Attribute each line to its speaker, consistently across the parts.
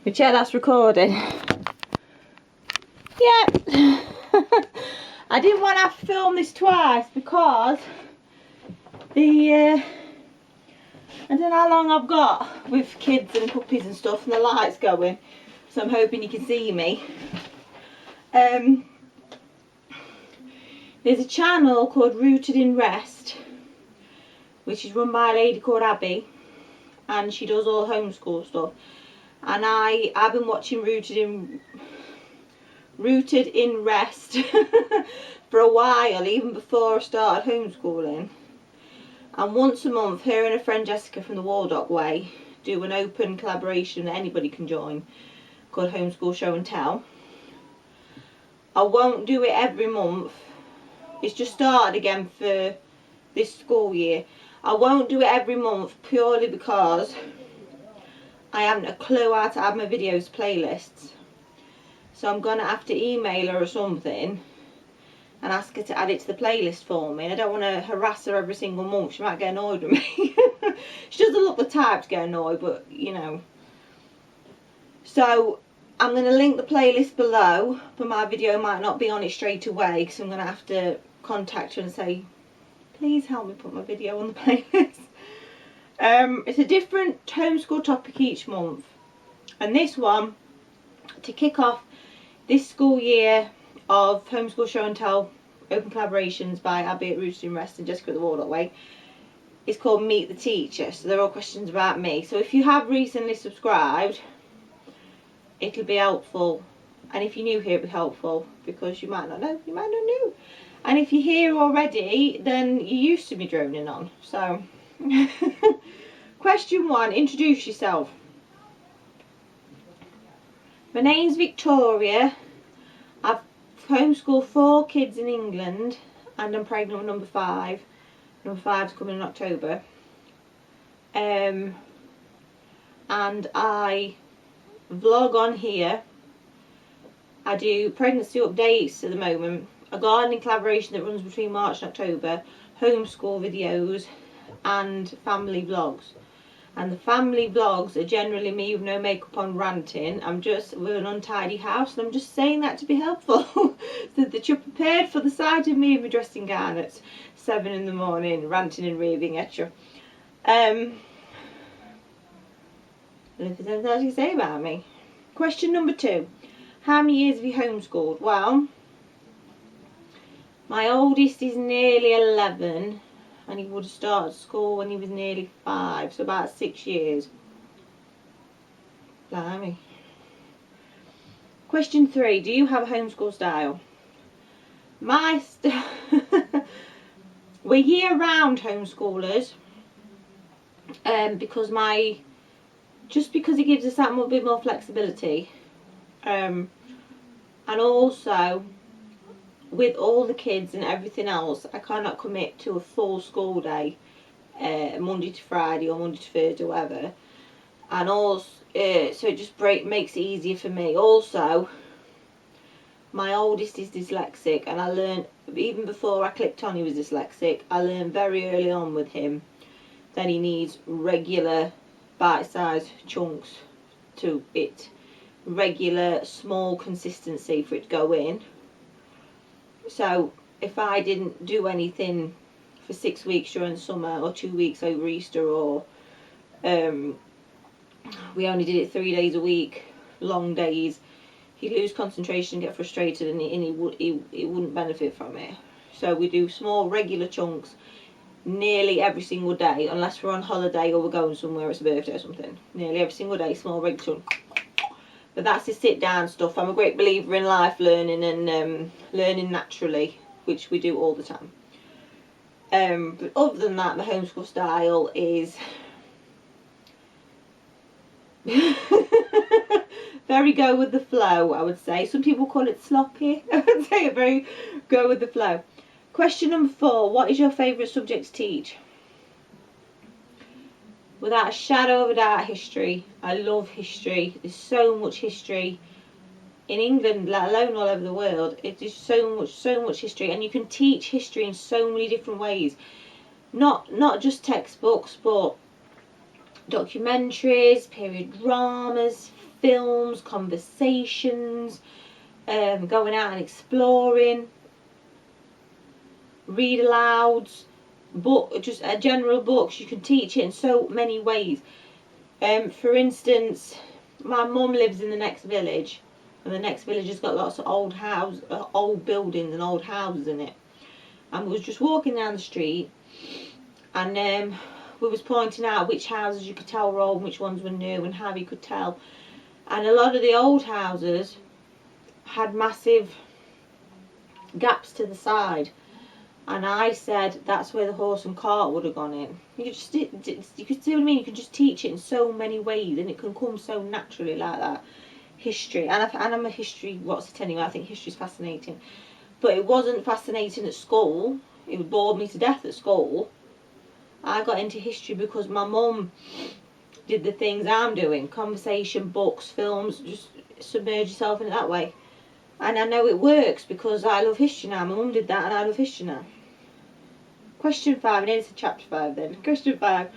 Speaker 1: We check that's recording. Yeah. I didn't want to have to film this twice because I don't know how long I've got with kids and puppies and stuff, and the light's going, so I'm hoping you can see me. There's a channel called Rooted-in-Rest, which is run by a lady called Abby, and she does all homeschool stuff. And I've been watching Rooted-in-Rest for a while, even before I started homeschooling. And once a month, her and her friend Jessica from the WALDOCKWAY do an open collaboration that anybody can join called Homeschool Show and Tell. I won't do it every month. It's just started again for this school year. I won't do it every month purely because I haven't a clue how to add my videos to playlists. So I'm going to have to email her or something and ask her to add it to the playlist for me. And I don't want to harass her every single month. She might get annoyed with me. She doesn't look the type to get annoyed, but you know. So I'm going to link the playlist below, but my video might not be on it straight away because I'm going to have to contact her and say, please help me put my video on the playlist. It's a different homeschool topic each month, and this one, to kick off this school year of Homeschool Show and Tell open collaborations by Abby at Rooted-in-Rest and Jessica at the WALDOCKWAY, is called Meet the Teacher. So they're all questions about me. So if you have recently subscribed, it'll be helpful, and if you're new here, it'll be helpful because you might not know, you might not know. And if you're here already, then you're used to me droning on. So question 1, introduce yourself. My name's Victoria. I've homeschooled 4 kids in England, and I'm pregnant with number 5. Number 5's coming in October. And I vlog on here. I do pregnancy updates at the moment, a gardening collaboration that runs between March and October, homeschool videos, and family vlogs. And the family vlogs are generally me with no makeup on ranting. I'm just with an untidy house, and I'm just saying that to be helpful so that you're prepared for the sight of me in my dressing gown at 7 in the morning ranting and raving at you. If there's anything else you can say about me. Question number 2. How many years have you homeschooled? Well, my oldest is nearly 11, and he would have started school when he was nearly 5, so about 6 years. Blimey. Question 3. Do you have a homeschool style? We're year-round homeschoolers, because it gives us that bit more flexibility, and also with all the kids and everything else, I cannot commit to a full school day, Monday to Friday or Monday to Thursday, whatever. And also, so it just makes it easier for me. Also, my oldest is dyslexic, and I learned, even before I clicked on he was dyslexic, I learned very early on with him that he needs regular bite-sized chunks to it, regular small consistency for it to go in. So if I didn't do anything for 6 weeks during summer, or 2 weeks over Easter, or we only did it 3 days a week, long days, he'd lose concentration, get frustrated, and he wouldn't benefit from it. So we do small regular chunks nearly every single day, unless we're on holiday or we're going somewhere, it's a birthday or something. Nearly every single day, small regular chunks. But that's the sit down stuff. I'm a great believer in life learning and learning naturally, which we do all the time. But other than that, my homeschool style is very go with the flow, I would say. Some people call it sloppy. I would say very go with the flow. Question number 4. What is your favourite subject to teach? Without a shadow of a doubt, history. I love history. There's so much history in England, let alone all over the world. It is so much history, and you can teach history in so many different ways. Not just textbooks, but documentaries, period dramas, films, conversations, going out and exploring, read alouds, just general books. You can teach it in so many ways. For instance, my mum lives in the next village, and the next village has got lots of old buildings and old houses in it. And we was just walking down the street, and we was pointing out which houses you could tell were old and which ones were new, and how you could tell. And a lot of the old houses had massive gaps to the side, and I said that's where the horse and cart would have gone in. You could see what I mean. You can just teach it in so many ways, and it can come so naturally like that. History, and I'm a history what's it anyway. I think history's fascinating, but it wasn't fascinating at school. It bored me to death at school. I got into history because my mum did the things I'm doing: conversation, books, films. Just submerge yourself in it that way. And I know it works because I love history now. My mum did that, and I love history now. Question 5, and it's chapter 5 then. Question 5.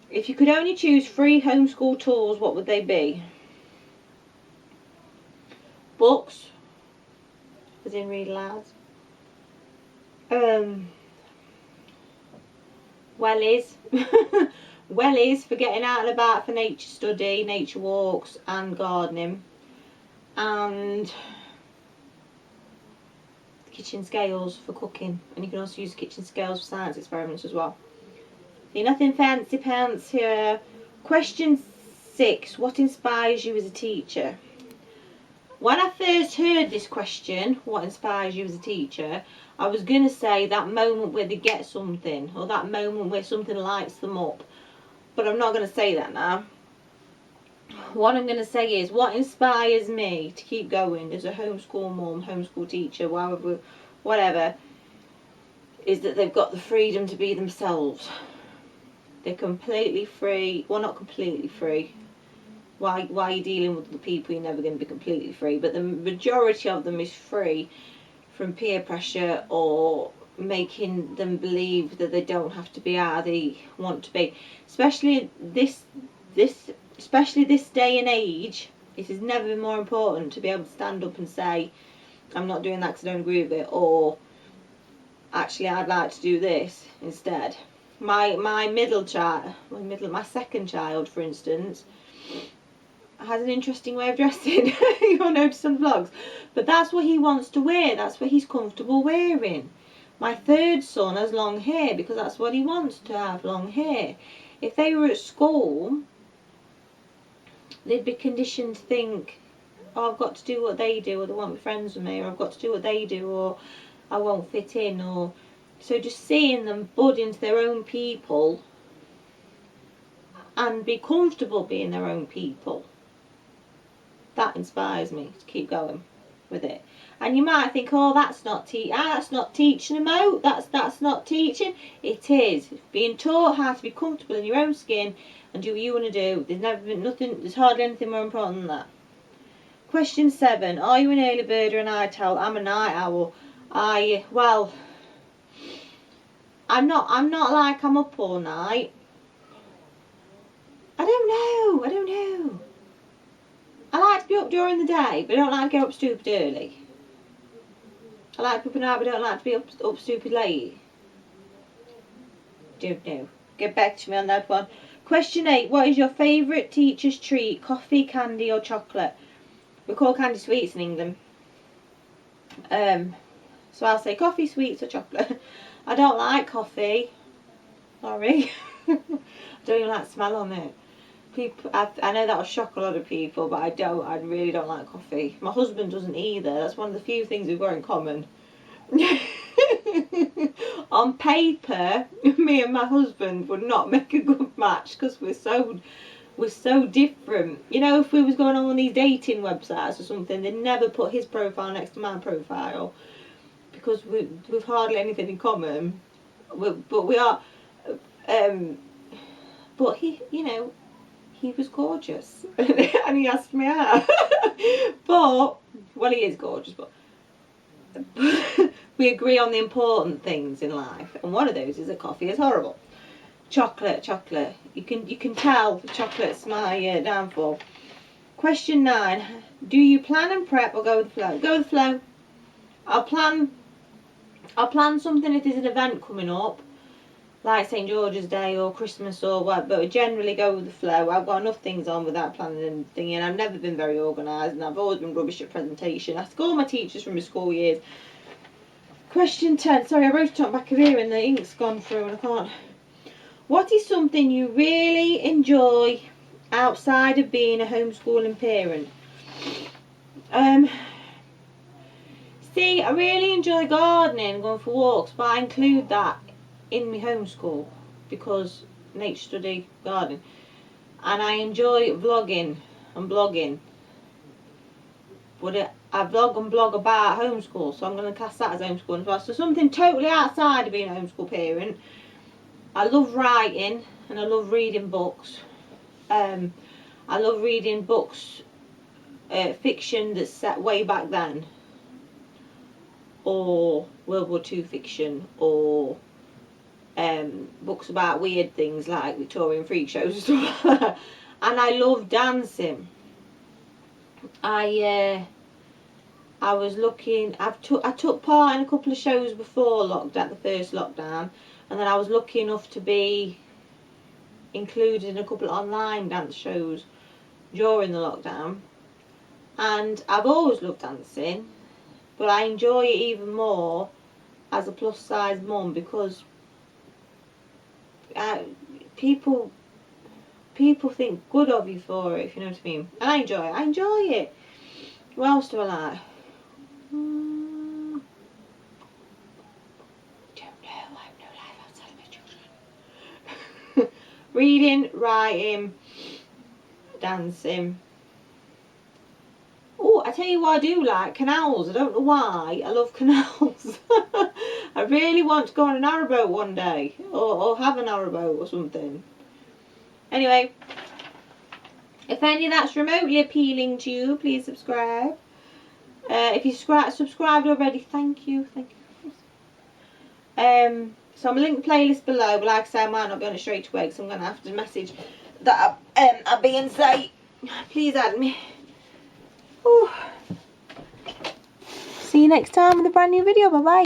Speaker 1: If you could only choose 3 homeschool tools, what would they be? Books, as in read aloud. Wellies. Wellies for getting out and about for nature study, nature walks and gardening. And kitchen scales for cooking, and you can also use kitchen scales for science experiments as well. See, nothing fancy pants here. Question 6. What inspires you as a teacher? When I first heard this question, what inspires you as a teacher, I was going to say that moment where they get something, or that moment where something lights them up, but I'm not going to say that now. What I'm going to say is, what inspires me to keep going as a homeschool mum, homeschool teacher, whatever, is that they've got the freedom to be themselves. They're completely free. Well, not completely free. Why are you dealing with the people? You're never going to be completely free. But the majority of them is free from peer pressure or making them believe that they don't have to be how they want to be. Especially this day and age, it has never been more important to be able to stand up and say, I'm not doing that because I don't agree with it, or actually I'd like to do this instead. My second child, for instance, has an interesting way of dressing. You'll notice on vlogs, but that's what he wants to wear. That's what he's comfortable wearing. My third son has long hair because that's what he wants to have, long hair. If they were at school, they'd be conditioned to think, oh, I've got to do what they do, or they won't be friends with me, or I've got to do what they do, or I won't fit in. Or so just seeing them bud into their own people and be comfortable being their own people, that inspires me to keep going with it. And you might think, oh, that's not teaching them out. That's not teaching. It is being taught how to be comfortable in your own skin and do what you want to do. There's hardly anything more important than that. Question 7. Are you an early bird or a night owl? I'm a night owl. I'm not like I'm up all night. I don't know. I like to be up during the day, but I don't like to get up stupid early. I like to be up at night, but I don't like to be up stupid late. Don't know. Get back to me on that one. Question 8. What is your favourite teacher's treat? Coffee, candy or chocolate? We call candy sweets in England. So I'll say coffee, sweets or chocolate. I don't like coffee. Sorry. I don't even like the smell on it. I know that will shock a lot of people, but I really don't like coffee. My husband doesn't either. That's one of the few things we've got in common. On paper, me and my husband would not make a good match because we're so different. You know, if we was going on these dating websites or something, they'd never put his profile next to my profile because we've hardly anything in common. But we are. But he, you know, he was gorgeous and he asked me out. But, well, he is gorgeous, but we agree on the important things in life, and one of those is that coffee is horrible. Chocolate. You can tell chocolate's my downfall. Question 9. Do you plan and prep or go with the flow? Go with the flow. I'll plan something if there's an event coming up, like St George's Day or Christmas or what, but I generally go with the flow. I've got enough things on without planning anything, and I've never been very organised, and I've always been rubbish at presentation. I ask all my teachers from my school years. Question 10. Sorry, I wrote it on the back of here and the ink's gone through and I can't. What is something you really enjoy outside of being a homeschooling parent? See, I really enjoy gardening and going for walks, but I include that in my homeschool because nature study, gardening. And I enjoy vlogging and blogging. But I vlog and blog about homeschool, so I'm going to class that as homeschooling as well. So something totally outside of being a homeschool parent. I love writing and I love reading books. I love reading books, fiction that's set way back then, or World War II fiction, or books about weird things like Victorian freak shows and stuff like that. And I love dancing. I was looking. I took part in a couple of shows before lockdown, the first lockdown, and then I was lucky enough to be included in a couple of online dance shows during the lockdown. And I've always loved dancing, but I enjoy it even more as a plus size mum because people think good of you for it, if you know what I mean. And I enjoy it. I enjoy it. What else do I like? Don't know. I have no life outside of my children. Reading, writing, dancing. Oh, I tell you what I do like, canals. I don't know why. I love canals. I really want to go on a narrowboat one day, or have a narrowboat or something. Anyway, if any of that's remotely appealing to you, please subscribe. If you subscribed already, thank you. So I'm going to link the playlist below, but like I say, I might not be on it straight away because I'm going to have to message that I'll be and say, please add me. Ooh. See you next time with a brand new video. Bye bye.